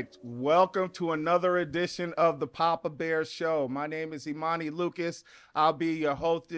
right, welcome to another edition of the Papa Bear Show. My name is Imani Lucas. I'll be your host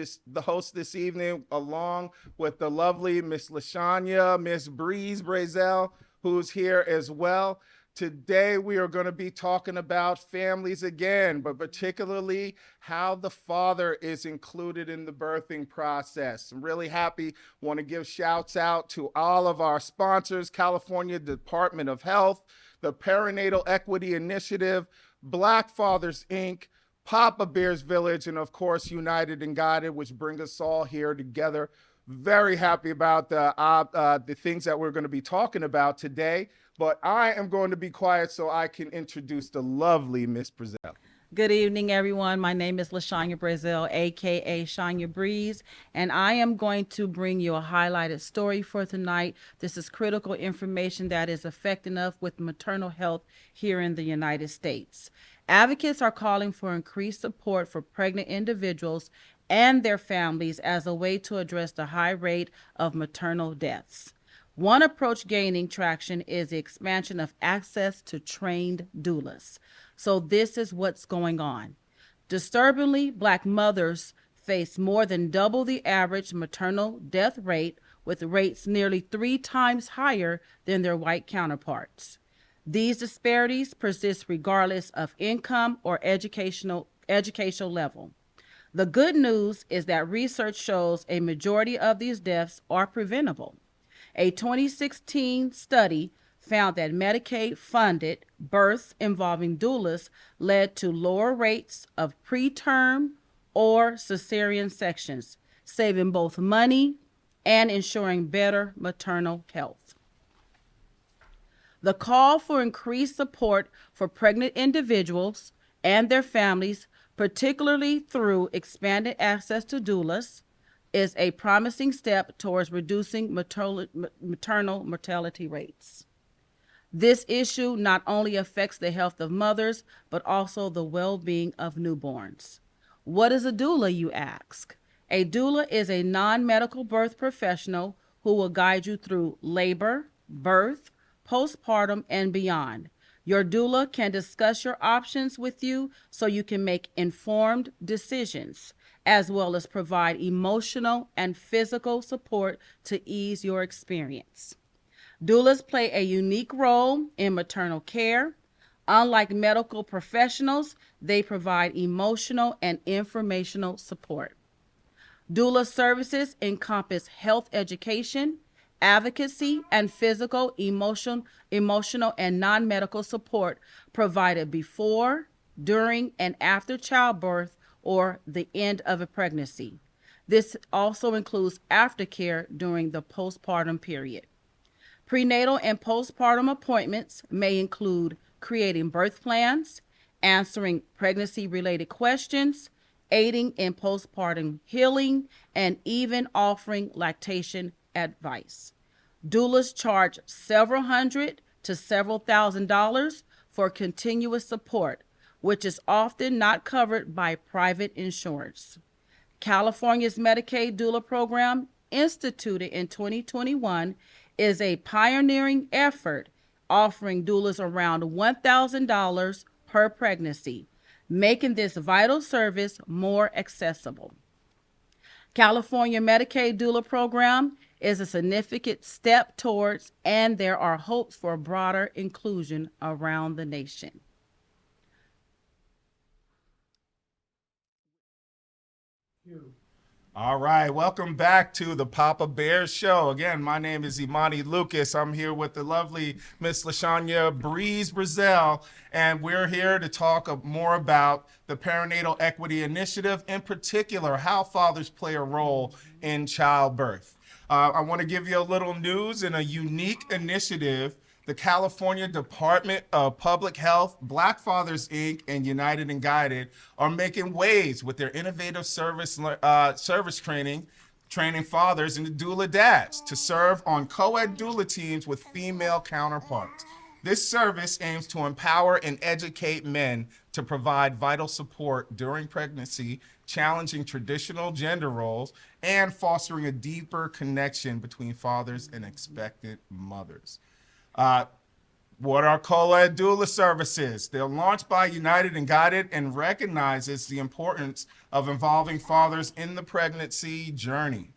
this evening, along with the lovely Miss Lashanya, Miss Breeze Brazel, who's here as well. Today, we are going to be talking about families again, but particularly how the father is included in the birthing process. I'm really happy. Want to give shouts out to all of our sponsors: California Department of Health, the Perinatal Equity Initiative, Black Fathers Inc., Papa Bears Village, and of course, United and Guided, which bring us all here together. Very happy about the things that we're going to be talking about today. But I am going to be quiet so I can introduce the lovely Miss Brazil. Good evening, everyone. My name is LaShanya Brazil, aka Shanya Breeze, and I am going to bring you a highlighted story for tonight. This is critical information that is affecting us with maternal health here in the United States. Advocates are calling for increased support for pregnant individuals and their families as a way to address the high rate of maternal deaths. One approach gaining traction is the expansion of access to trained doulas. So this is what's going on. Disturbingly, Black mothers face more than double the average maternal death rate, with rates nearly 3 times higher than their white counterparts. These disparities persist regardless of income or educational level. The good news is that research shows a majority of these deaths are preventable. A 2016 study found that Medicaid-funded births involving doulas led to lower rates of preterm or cesarean sections, saving both money and ensuring better maternal health. The call for increased support for pregnant individuals and their families, particularly through expanded access to doulas, is a promising step towards reducing maternal mortality rates. This issue not only affects the health of mothers, but also the well-being of newborns. What is a doula, you ask? A doula is a non-medical birth professional who will guide you through labor, birth, postpartum, and beyond. Your doula can discuss your options with you so you can make informed decisions, as well as provide emotional and physical support to ease your experience. Doulas play a unique role in maternal care. Unlike medical professionals, they provide emotional and informational support. Doula services encompass health education, advocacy, and physical, emotional, and non-medical support provided before, during, and after childbirth or the end of a pregnancy. This also includes aftercare during the postpartum period. Prenatal and postpartum appointments may include creating birth plans, answering pregnancy-related questions, aiding in postpartum healing, and even offering lactation advice. Doulas charge several hundred to several $1,000s for continuous support, which is often not covered by private insurance. California's Medicaid doula program, instituted in 2021, is a pioneering effort offering doulas around $1,000 per pregnancy, making this vital service more accessible. California Medicaid doula program is a significant step towards, and there are hopes for broader inclusion around the nation. All right, welcome back to the Papa Bear Show. Again, my name is Imani Lucas. I'm here with the lovely Miss Lashanya Breeze Brazil, and we're here to talk more about the Perinatal Equity Initiative, in particular, how fathers play a role in childbirth. I want to give you a little news and a unique initiative. The California Department of Public Health, Black Fathers Inc., and United and Guided are making waves with their innovative service training fathers and doula dads to serve on co-ed doula teams with female counterparts. This service aims to empower and educate men to provide vital support during pregnancy, challenging traditional gender roles, and fostering a deeper connection between fathers and expectant mothers. What are Co-Ed Doula Services? They're launched by United and Guided and recognizes the importance of involving fathers in the pregnancy journey.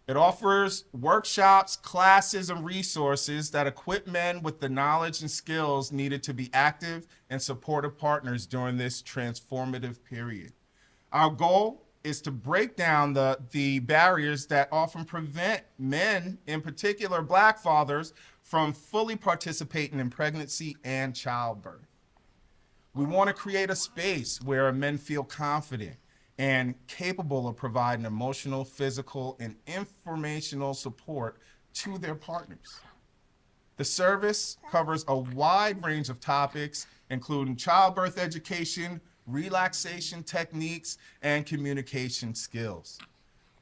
It offers workshops, classes, and resources that equip men with the knowledge and skills needed to be active and supportive partners during this transformative period. Our goal is to break down the barriers that often prevent men, in particular Black fathers, from fully participating in pregnancy and childbirth. We want to create a space where men feel confident and capable of providing emotional, physical, and informational support to their partners. The service covers a wide range of topics, including childbirth education, relaxation techniques, and communication skills.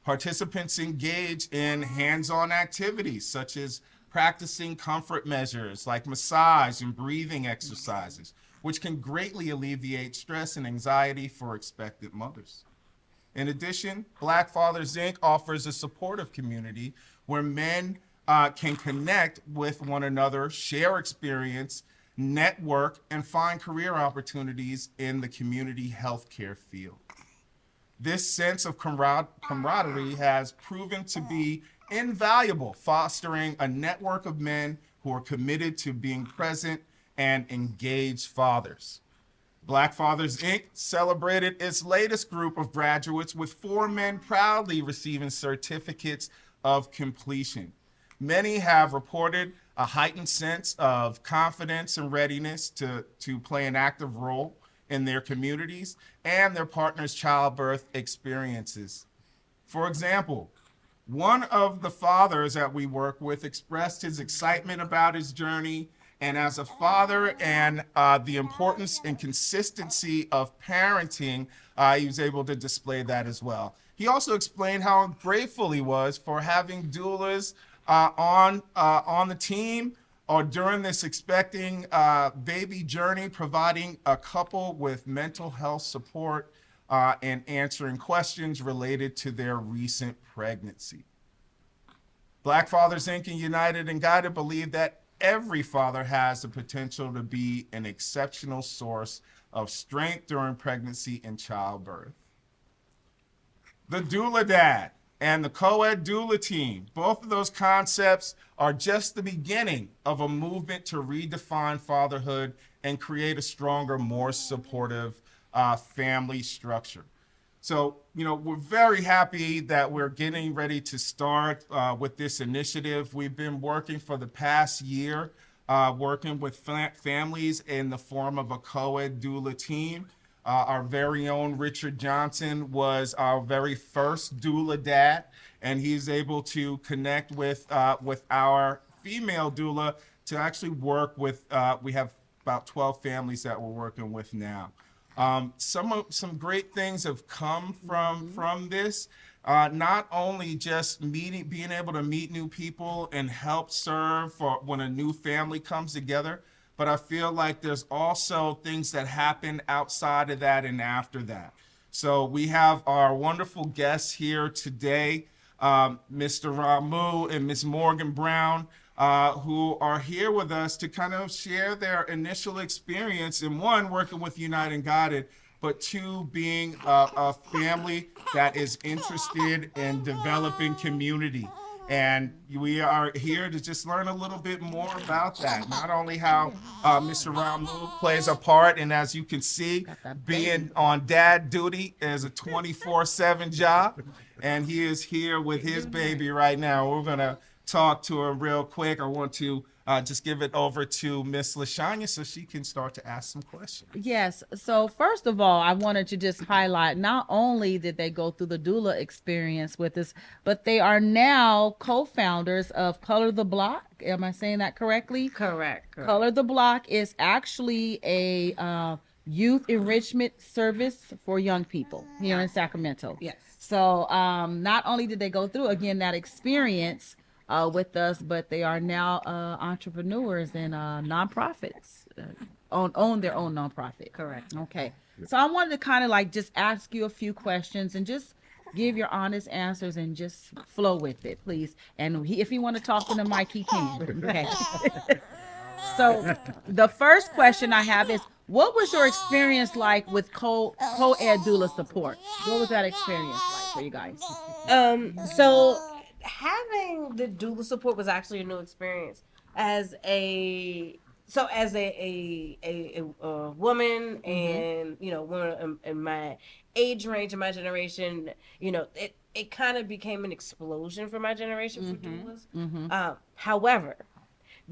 Participants engage in hands-on activities such as practicing comfort measures like massage and breathing exercises, which can greatly alleviate stress and anxiety for expectant mothers. In addition, Black Fathers Inc. offers a supportive community where men can connect with one another, share experience, network, and find career opportunities in the community healthcare field. This sense of camaraderie has proven to be invaluable, fostering a network of men who are committed to being present and engaged fathers. Black Fathers Inc. celebrated its latest group of graduates with 4 men proudly receiving certificates of completion. Many have reported a heightened sense of confidence and readiness to play an active role in their communities and their partner's childbirth experiences. For example, one of the fathers that we work with expressed his excitement about his journey, and as a father and the importance and consistency of parenting, he was able to display that as well. He also explained how grateful he was for having doulas on the team or during this expecting baby journey, providing a couple with mental health support and answering questions related to their recent pregnancy. Black Fathers Inc. and United and Guided believe that every father has the potential to be an exceptional source of strength during pregnancy and childbirth. The Doula Dad and the Co-Ed Doula team, both of those concepts are just the beginning of a movement to redefine fatherhood and create a stronger, more supportive family structure. So, we're very happy that we're getting ready to start with this initiative. We've been working for the past year, working with families in the form of a co-ed doula team. Our very own Richard Johnson was our very first doula dad, and he's able to connect with our female doula to actually work with, we have about 12 families that we're working with now. Some great things have come from this. Not only just being able to meet new people and help serve for when a new family comes together, but I feel like there's also things that happen outside of that and after that. So we have our wonderful guests here today, Mr. Rahmu and Ms. Morgan Brown, who are here with us to kind of share their initial experience in one, working with United and Guided, but two, being a family that is interested in developing community. And we are here to just learn a little bit more about that. Not only how Mr. Rahmu plays a part, and as you can see, being on dad duty is a 24/7 job, and he is here with his baby right now. We're gonna talk to her real quick. I want to just give it over to Miss LaShanya so she can start to ask some questions. Yes. So first of all, I wanted to just highlight, not only did they go through the doula experience with us, but they are now co-founders of Color the Block. Am I saying that correctly? Correct. Color the Block is actually a youth enrichment service for young people here in Sacramento. Yes. So not only did they go through, again, that experience with us, but they are now entrepreneurs and nonprofits, own their own nonprofit. Correct. Okay. So I wanted to kind of like just ask you a few questions and just give your honest answers and just flow with it, please. And if you want to talk in the mic, he can. Okay. So the first question I have is, what was your experience like with co-ed doula support? What was that experience like for you guys? So having the doula support was actually a new experience as a woman, and woman in my age range in my generation, it kind of became an explosion for my generation for doulas. However,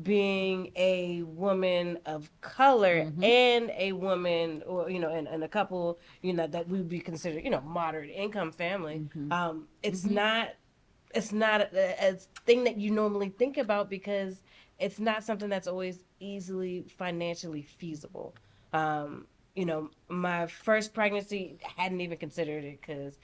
being a woman of color and a woman, or and a couple, that we would be considered, moderate income family, it's not a thing that you normally think about, because it's not something that's always easily financially feasible. My first pregnancy, I hadn't even considered it, because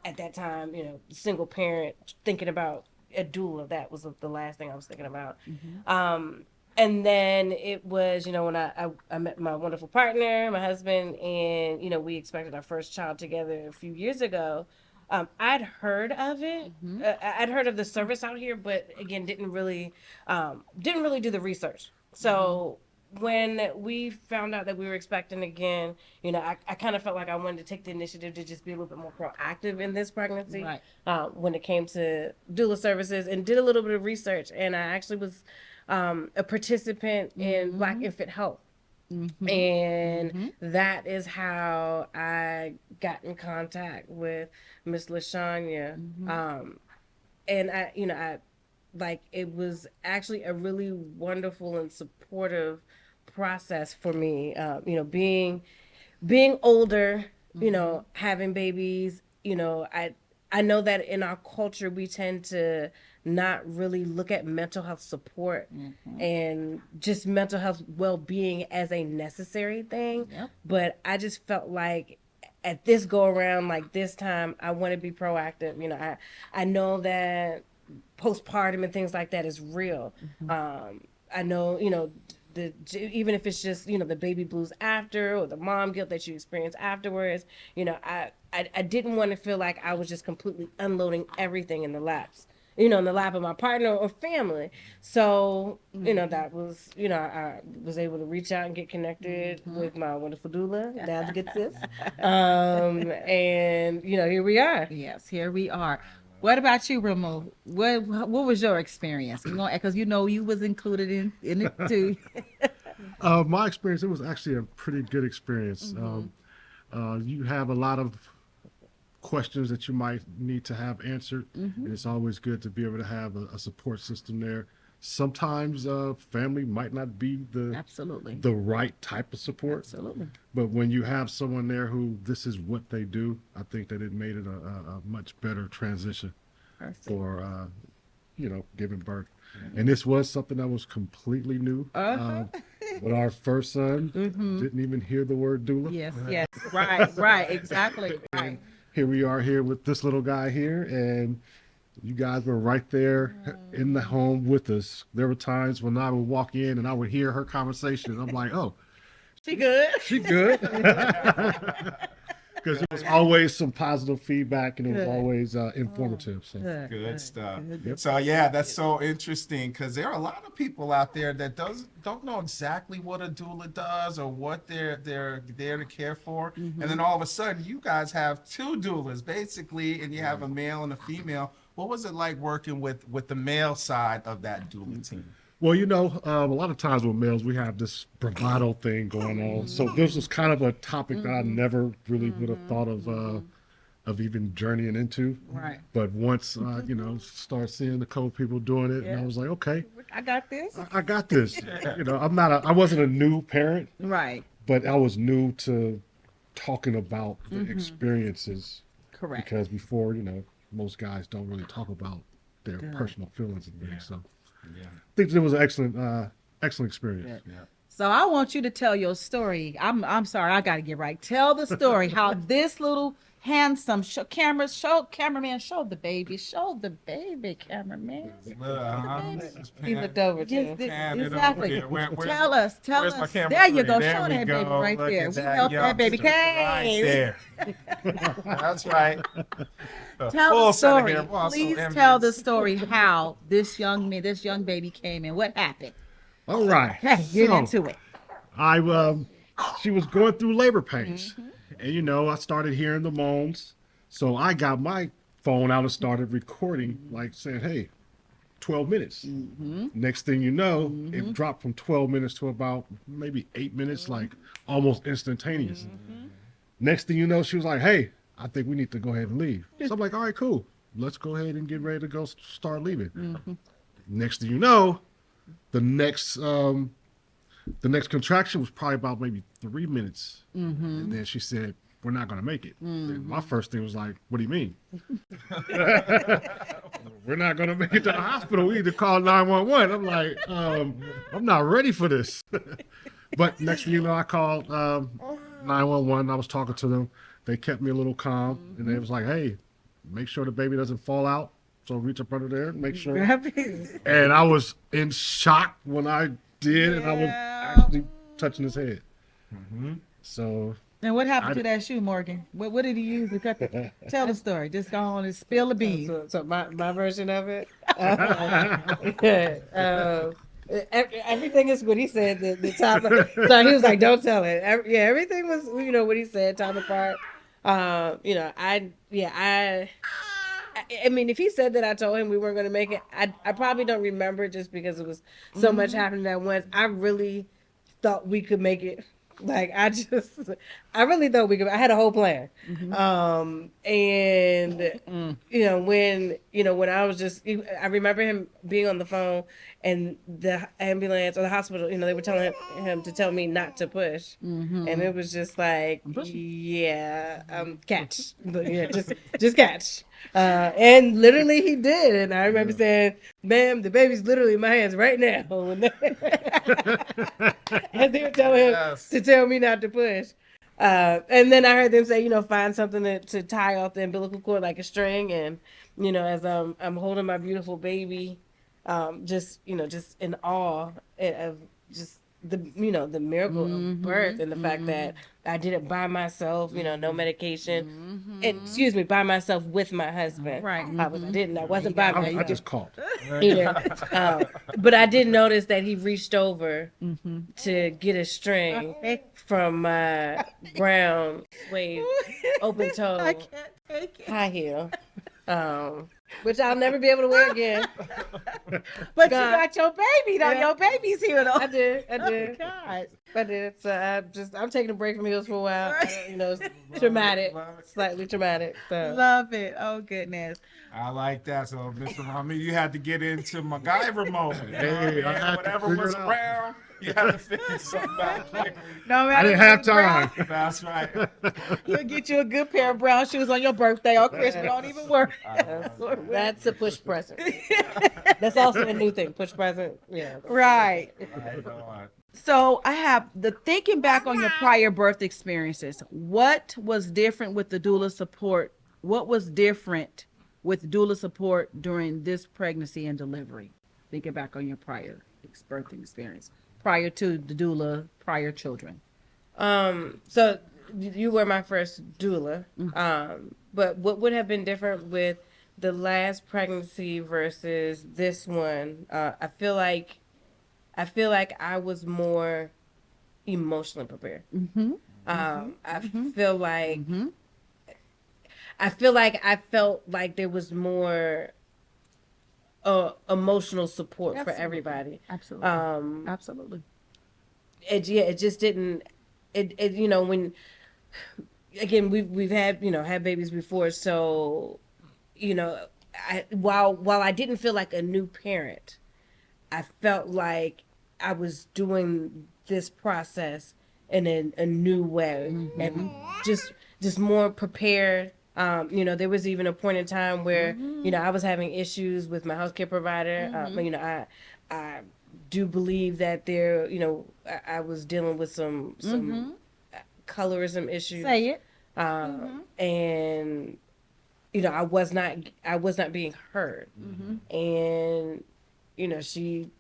at that time, single parent, thinking about a doula, that was the last thing I was thinking about. And then it was, when I met my wonderful partner, my husband, and we expected our first child together a few years ago. I'd heard of it. I'd heard of the service out here, but again, didn't really do the research. So when we found out that we were expecting again, I kind of felt like I wanted to take the initiative to just be a little bit more proactive in this pregnancy, when it came to doula services, and did a little bit of research. And I actually was a participant in Black Infant Health. And that is how I got in contact with Miss LaShanya. And it was actually a really wonderful and supportive process for me. Being older, having babies, I know that in our culture we tend to not really look at mental health support and just mental health well-being as a necessary thing. But I just felt like at this go around, like this time, I want to be proactive. I know that postpartum and things like that is real. I know, even if it's just, the baby blues after, or the mom guilt that you experience afterwards, I didn't want to feel like I was just completely unloading everything in the laps, in the lap of my partner or family. So, that was, I was able to reach out and get connected with my wonderful doula, Dad's good sis. And, here we are. Yes, here we are. What about you, Rahmu? What was your experience? Because you was included in it too. My experience, it was actually a pretty good experience. You have a lot of questions that you might need to have answered, and it's always good to be able to have a support system there. Sometimes family might not be the right type of support. But when you have someone there who this is what they do, I think that it made it a much better transition for giving birth. And this was something that was completely new. When our first son didn't even hear the word doula. Yes, right, exactly. Right. Here we are here with this little guy here, and you guys were right there in the home with us. There were times when I would walk in and I would hear her conversation, and I'm like, oh, she good? She good. Because it was always some positive feedback, and it was always informative. So. Good stuff. So yeah, that's so interesting, because there are a lot of people out there that don't know exactly what a doula does or what they're there to care for, and then all of a sudden you guys have two doulas basically, and you have a male and a female. What was it like working with the male side of that doula team? Well, a lot of times with males, we have this bravado thing going on. So this was kind of a topic that I never really would have thought of even journeying into. Right. But once, start seeing the co-people doing it, and I was like, okay. I got this. I got this. I wasn't a new parent. Right. But I was new to talking about the experiences. Correct. Because before, most guys don't really talk about their personal feelings and things. So. I think it was an excellent experience. So I want you to tell your story. I'm sorry, I got to get right. Tell the story how this little handsome cameraman showed the baby. Showed the baby, cameraman. He looked over too. Exactly. Tell us. There you go. Show that baby right there. We know that baby came. Right there. That's right. Tell the story. Please tell the story how this young baby came and what happened. All right. Hey, get So, into it. she was going through labor pains, and I started hearing the moans. So I got my phone out and started recording, like saying, "Hey, 12 minutes." Next thing you know, it dropped from 12 minutes to about maybe 8 minutes, like almost instantaneous. Next thing you know, she was like, "Hey, I think we need to go ahead and leave." So I'm like, "All right, cool. Let's go ahead and get ready to go start leaving." Next thing you know, the next contraction was probably about maybe 3 minutes. And then she said, "We're not going to make it." And my first thing was like, "What do you mean?" "We're not going to make it to the hospital. We need to call 911. I'm like, I'm not ready for this. But next thing you know, I called 911. I was talking to them. They kept me a little calm. And they was like, "Hey, make sure the baby doesn't fall out. So reach up under there and make sure." And I was in shock when I did, and I was actually touching his head. So. And what happened to that shoe, Morgan? What did he use to cut the... Tell the story. Just go on and spill the beans. So my version of it. Everything is what he said. The top. So he was like, "Don't tell it." Everything was what he said. Time apart. I mean, if he said that I told him we weren't going to make it, I probably don't remember just because it was so much happening at once. I really thought we could make it. Like, I really thought we could. I had a whole plan. When I was I remember him being on the phone and the ambulance or the hospital, they were telling him to tell me not to push. And it was just like, catch. Just catch. And literally he did. And I remember saying, "Ma'am, the baby's literally in my hands right now." And they were telling him to tell me not to push. And then I heard them say, find something to tie off the umbilical cord, like a string. And, as I'm holding my beautiful baby, just in awe of just the miracle of birth and the fact that I did it by myself, no medication, and by myself with my husband. Right. I wasn't by myself. I just called. But I did notice that he reached over to get a string from my brown suede open toe I can't take it. high heel, which I'll never be able to wear again. But you got your baby, though. Yeah. Your baby's here, though. I did. Oh, God. I did. So I'm taking a break from heels for a while. It's traumatic, slightly traumatic. So. Love it. Oh, goodness. I like that. So, Mr. Rahmu, you had to get into MacGyver mode. Hey, I had to whatever figure was it out. around, you had to figure something out quickly. No matter I didn't have time. That's right. You'll get you a good pair of brown shoes on your birthday or Christmas. Don't even worry. That's a push present. That's also a new thing. Push present. Yeah. Right. Right on. So I have thinking back on your prior birth experiences. What was different with the doula support? What was different with doula support during this pregnancy and delivery? Thinking back on your prior birthing experience, prior to the doula, prior children. So you were my first doula. But what would have been different with the last pregnancy versus this one? I feel like I was more emotionally prepared. I feel like I felt like there was more emotional support for everybody. Absolutely. Absolutely. It just didn't. When again we've had had babies before, so while I didn't feel like a new parent, I felt like I was doing this process in a new way and just more prepared. There was even a point in time where I was having issues with my healthcare provider. I do believe that I was dealing with some colorism issues. Say it. And I was not being heard. And she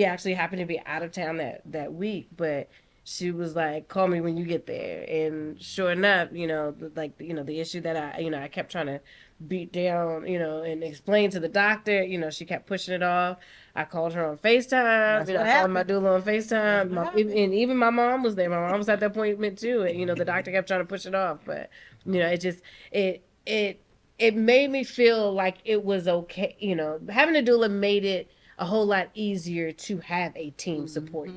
actually happened to be out of town that week, but she was like, call me when you get there. And sure enough, the issue that I kept trying to beat down, and explain to the doctor, she kept pushing it off. I called her on FaceTime. I called my doula on FaceTime. And even my mom was there. My mom was at the appointment too. And, the doctor kept trying to push it off. But, it just, it made me feel like it was okay. Having a doula made it a whole lot easier to have a team support you.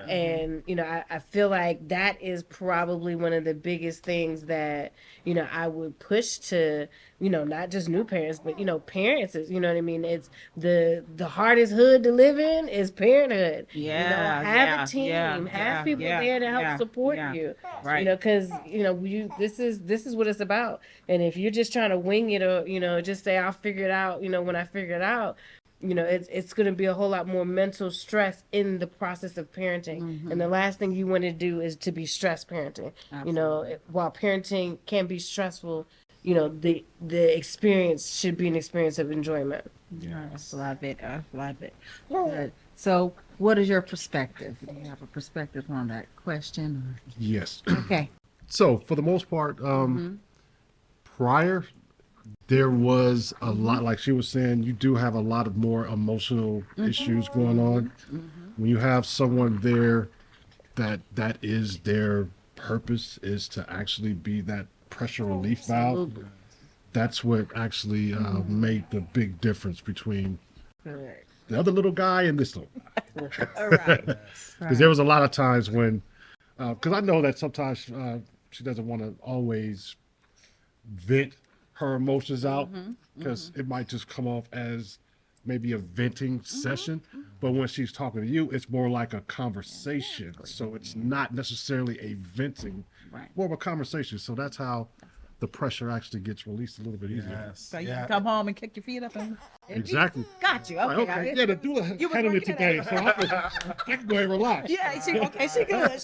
Yeah. And, I feel like that is probably one of the biggest things that, I would push to, not just new parents, but, parents is, you know what I mean? It's the hardest hood to live in is parenthood. Yeah. Have a team, have people there to help support you. Right. Cause, this is what it's about. And if you're just trying to wing it or, just say, I'll figure it out, when I figure it out, it's going to be a whole lot more mental stress in the process of parenting. Mm-hmm. And the last thing you want to do is to be stressed parenting. Absolutely. While parenting can be stressful, the experience should be an experience of enjoyment. Yes. I love it. Good. So what is your perspective? Do you have a perspective on that question? Yes. Okay. So for the most part, prior, there was a lot, like she was saying, you do have a lot of more emotional issues going on. When you have someone there that is their purpose is to actually be that pressure relief valve, that's what actually made the big difference between the other little guy and this little guy. All right. Because there was a lot of times when, because I know that sometimes she doesn't want to always vent her emotions out because it might just come off as maybe a venting session. But when she's talking to you, it's more like a conversation. So it's not necessarily a venting, more of a conversation. So that's how the pressure actually gets released a little bit easier. Yes. So you can come home and kick your feet up and exactly. Got you. Like, Okay. Yeah, the doula handled it today, so I can go ahead and relax. Yeah, she good. She good.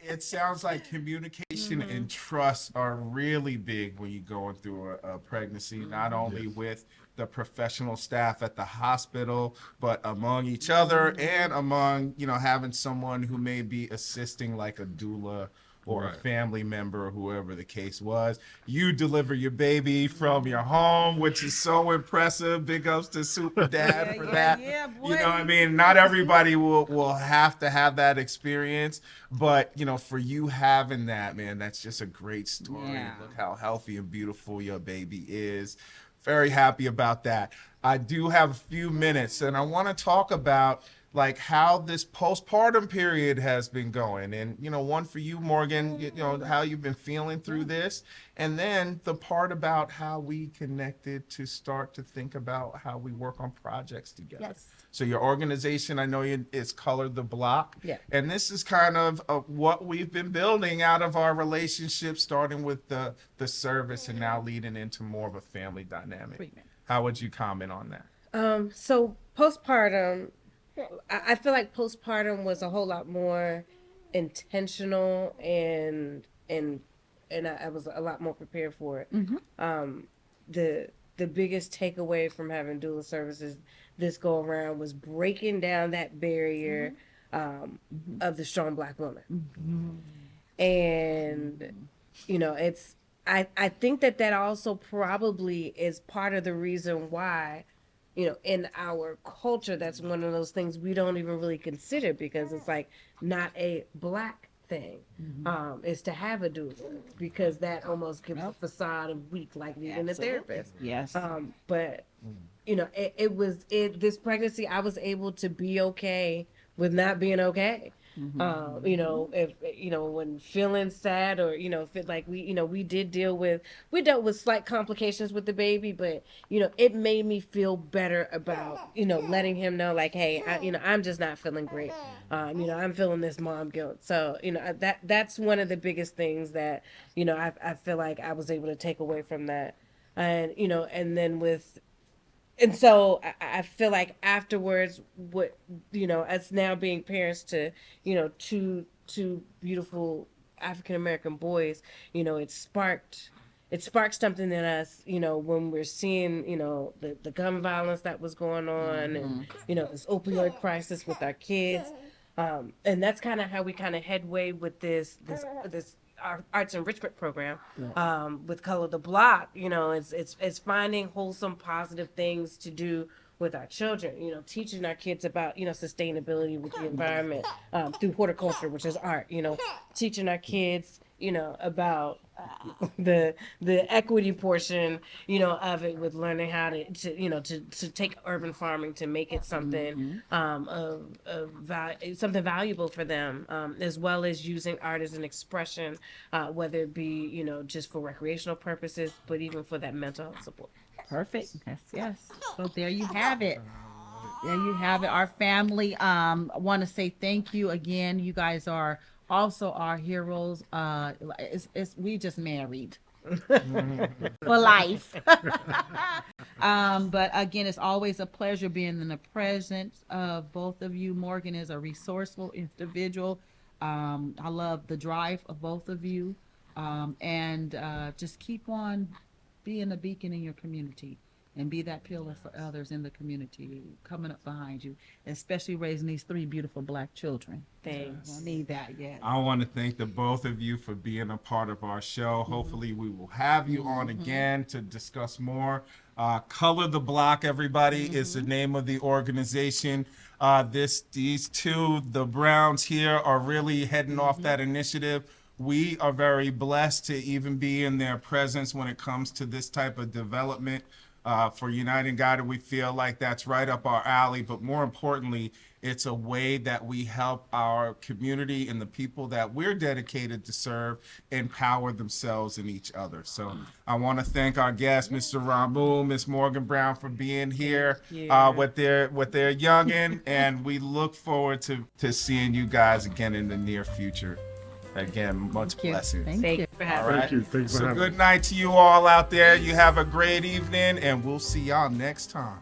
It sounds like communication and trust are really big when you're going through a pregnancy, not only with the professional staff at the hospital, but among each other and among, having someone who may be assisting like a doula or a family member or whoever the case was. You deliver your baby from your home, which is so impressive. Big ups to Super Dad for that. Yeah, boy. You know what I mean? Not everybody will have to have that experience, but for you having that, man, that's just a great story. Yeah. Look how healthy and beautiful your baby is. Very happy about that. I do have a few minutes and I want to talk about like how this postpartum period has been going. And, one for you, Morgan, how you've been feeling through this. And then the part about how we connected to start to think about how we work on projects together. Yes. So your organization, I know is Color the Block. Yeah. And this is kind of what we've been building out of our relationship, starting with the service and now leading into more of a family dynamic. How would you comment on that? So postpartum, I feel like postpartum was a whole lot more intentional and I was a lot more prepared for it. The biggest takeaway from having doula services this go around was breaking down that barrier of the strong Black woman. And it's I think that also probably is part of the reason why in our culture, that's one of those things we don't even really consider because it's like not a Black thing is to have a doula because that almost gives a facade of weak, like needing a therapist. Yes. But this pregnancy, I was able to be okay with not being okay. If when feeling sad or we dealt with slight complications with the baby, but it made me feel better about letting him know like, hey, I'm just not feeling great. I'm feeling this mom guilt. So that's one of the biggest things that I feel like I was able to take away from that, and and so I feel like afterwards, what us now being parents to two beautiful African American boys, it sparked something in us, when we're seeing the gun violence that was going on, and this opioid crisis with our kids. And that's kind of how we kind of headway with this our arts enrichment program with Color the Block. It's finding wholesome, positive things to do with our children, teaching our kids about, sustainability with the environment through horticulture, which is art, teaching our kids, about the equity portion, of it, with learning how to take urban farming to make it something something valuable for them, as well as using art as an expression, whether it be, just for recreational purposes, but even for that mental health support. Perfect. Yes. So there you have it. There you have it. Our family, want to say thank you again. You guys are also our heroes. We just married for life. But again, it's always a pleasure being in the presence of both of you. Morgan is a resourceful individual. I love the drive of both of you. And just keep on being a beacon in your community and be that pillar for others in the community coming up behind you, especially raising these 3 beautiful Black children. Thanks. I need that, yes. I want to thank the both of you for being a part of our show. Hopefully we will have you on again to discuss more. Color the Block, everybody, is the name of the organization. These two, the Browns here, are really heading off that initiative. We are very blessed to even be in their presence when it comes to this type of development. For United Guided, we feel like that's right up our alley, but more importantly, it's a way that we help our community and the people that we're dedicated to serve empower themselves and each other. So I want to thank our guests, Mr. Rahmu, Miss Morgan Brown, for being here with their youngin', and we look forward to seeing you guys again in the near future. Again, much blessings. Thank you for having All me. right. Thank you. Thank you for So having good us. night to you all out there. You have a great evening, and we'll see y'all next time.